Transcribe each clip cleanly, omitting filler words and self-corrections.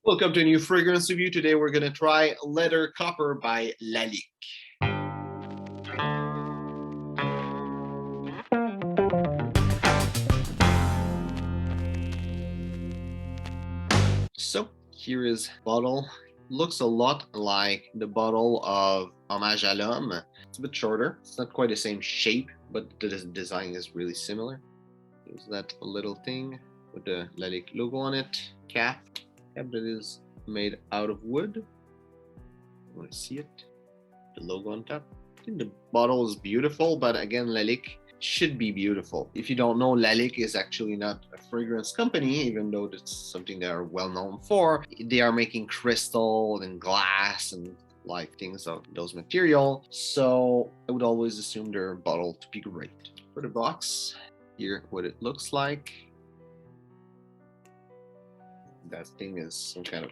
Welcome to a new fragrance review. Today we're going to try Leather Copper by Lalique. So here is bottle. Looks a lot like the bottle of Hommage à l'Homme. It's a bit shorter. It's not quite the same shape, but the design is really similar. There's that little thing with the Lalique logo on it. Cap that is made out of wood. You want to see it? The logo on top. I think the bottle is beautiful, but again, Lalique should be beautiful. If you don't know, Lalique is actually not a fragrance company, even though that's something they are well known for. They are making crystal and glass and like things of those material. So I would always assume their bottle to be great. For the box, here what it looks like. That thing is some kind of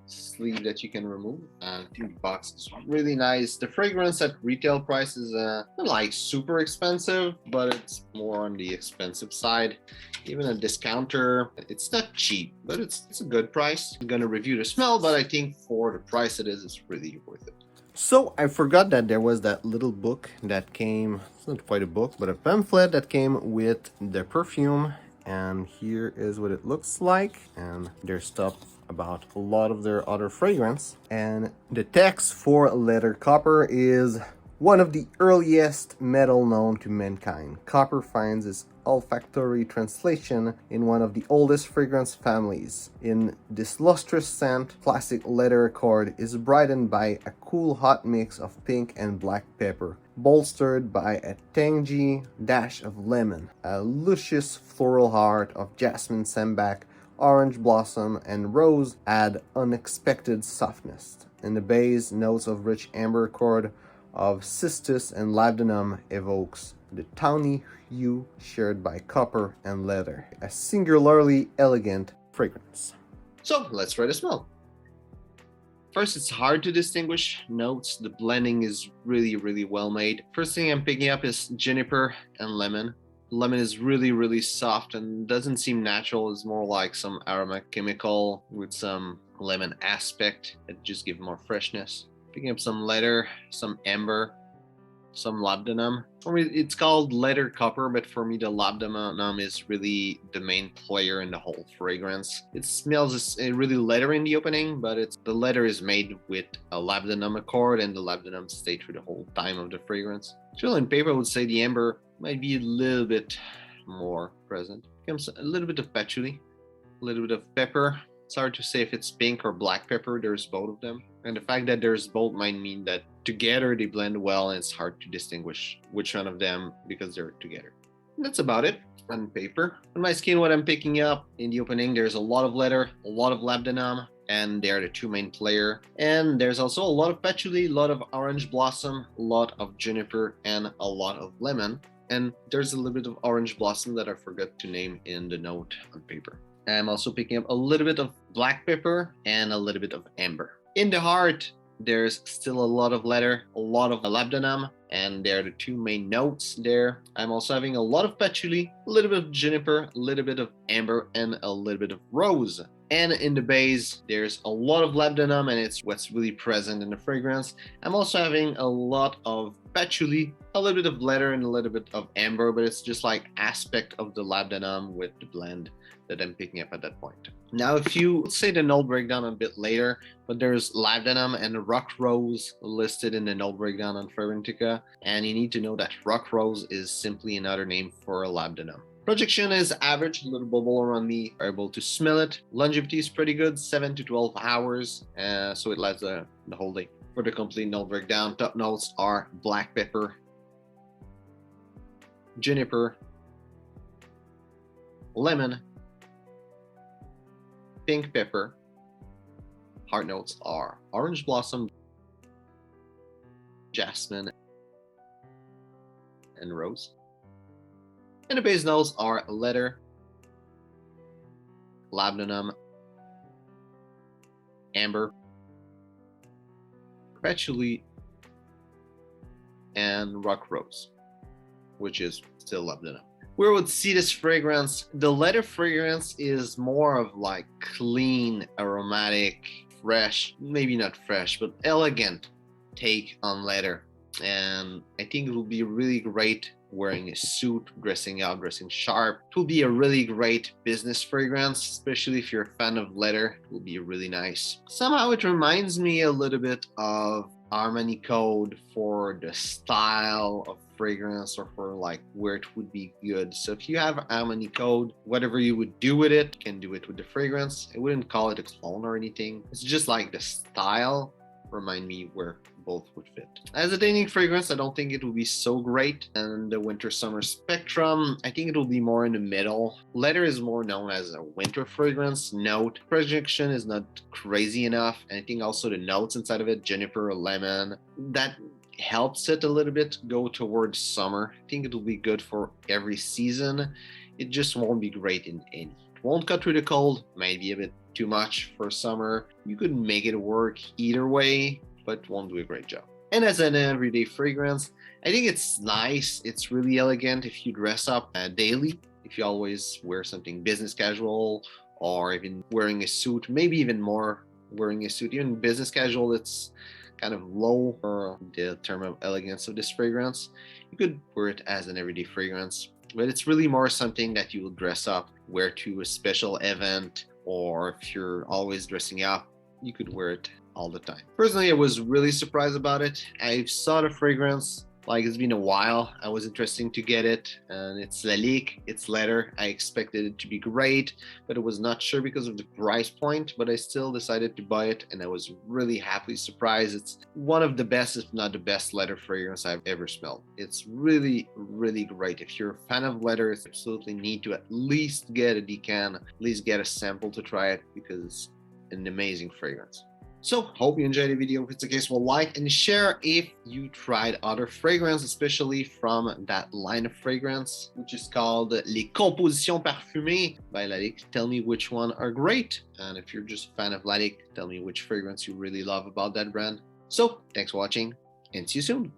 sleeve that you can remove. I think the box is really nice. The fragrance at retail price is not like super expensive, but it's more on the expensive side. Even a discounter, it's not cheap, but it's a good price. I'm gonna review the smell, but I think for the price it is, it's really worth it. So I forgot that there was that little book that came, it's not quite a book, but a pamphlet that came with the perfume. And here is what it looks like. And there's stuff about a lot of their other fragrance. And the text for Leather Copper is one of the earliest metal known to mankind. Copper finds its olfactory translation in one of the oldest fragrance families. In this lustrous scent, classic leather accord is brightened by a cool hot mix of pink and black pepper, bolstered by a tangy dash of lemon. A luscious floral heart of jasmine sambac, orange blossom, and rose add unexpected softness. In the base, notes of rich amber accord of cistus and labdanum evokes the tawny hue shared by copper and leather, a singularly elegant fragrance. So let's try the smell. First, it's hard to distinguish notes. The blending is really well made. First thing I'm picking up is juniper and lemon. Lemon is really soft and doesn't seem natural. It's more like some aromatic chemical with some lemon aspect that just give more freshness. Picking up some leather, some amber, some labdanum. For me, it's called leather copper, but for me, the labdanum is really the main player in the whole fragrance. It smells really leather in the opening, but the leather is made with a labdanum accord, and the labdanum stayed through the whole time of the fragrance. Still, in paper, I would say the amber might be a little bit more present. Comes a little bit of patchouli, a little bit of pepper. It's hard to say if it's pink or black pepper. There's both of them. And the fact that there's both might mean that together they blend well, and it's hard to distinguish which one of them because they're together. And that's about it on paper. On my skin, what I'm picking up in the opening, there's a lot of leather, a lot of labdanum, and they're the two main player. And there's also a lot of patchouli, a lot of orange blossom, a lot of juniper, and a lot of lemon. And there's a little bit of orange blossom that I forgot to name in the note on paper. I'm also picking up a little bit of black pepper and a little bit of amber. In the heart, there's still a lot of leather, a lot of labdanum, and they're the two main notes there. I'm also having a lot of patchouli, a little bit of juniper, a little bit of amber, and a little bit of rose. And in the base, there's a lot of labdanum, and it's what's really present in the fragrance. I'm also having a lot of patchouli, a little bit of leather, and a little bit of amber, but it's just like aspect of the labdanum with the blend that I'm picking up at that point. Now, if you say the note breakdown a bit later, but there's labdanum and rock rose listed in the note breakdown on Fragrantica, and you need to know that rock rose is simply another name for labdanum. Projection is average, a little bubble around me, are able to smell it. Longevity is pretty good, 7 to 12 hours, so it lasts the whole day. For the complete note breakdown, top notes are black pepper, juniper, lemon, pink pepper. Heart notes are orange blossom, jasmine, and rose. And the base notes are leather, labdanum, amber, patchouli, and rock rose, which is still labdanum. Where would see this fragrance? The leather fragrance is more of like clean, aromatic, fresh, maybe not fresh, but elegant take on leather. And I think it will be really great wearing a suit, dressing up, dressing sharp. It will be a really great business fragrance, especially if you're a fan of leather. It will be really nice. Somehow it reminds me a little bit of Armani Code for the style of fragrance or for like where it would be good. So if you have Armani Code, whatever you would do with it, you can do it with the fragrance. I wouldn't call it a clone or anything. It's just like the style remind me where both would fit. As a dating fragrance, I don't think it will be so great. And the winter summer spectrum, I think it will be more in the middle. Leather is more known as a winter fragrance note. Projection is not crazy enough. And I think also the notes inside of it, juniper, lemon, that helps it a little bit go towards summer. I think it will be good for every season. It just won't be great in any. It won't cut through the cold, might be a bit too much for summer. You could make it work either way, but won't do a great job. And as an everyday fragrance, I think it's nice. It's really elegant if you dress up daily. If you always wear something business casual or even wearing a suit, maybe even more wearing a suit. Even business casual, it's kind of low for the term of elegance of this fragrance. You could wear it as an everyday fragrance, but it's really more something that you will dress up, wear to a special event, or if you're always dressing up, you could wear it all the time. Personally, I was really surprised about it. I saw the fragrance, like it's been a while. I was interested to get it, and it's Lalique, it's leather. I expected it to be great, but I was not sure because of the price point, but I still decided to buy it, and I was really happily surprised. It's one of the best, if not the best leather fragrance I've ever smelled. It's really, really great. If you're a fan of leather, you absolutely need to at least get a decan, at least get a sample to try it, because it's an amazing fragrance. So, hope you enjoyed the video. If it's the case, well, like and share if you tried other fragrance, especially from that line of fragrance, which is called Les Compositions Parfumées by Lalique. Tell me which one are great. And if you're just a fan of Lalique, tell me which fragrance you really love about that brand. So, thanks for watching and see you soon.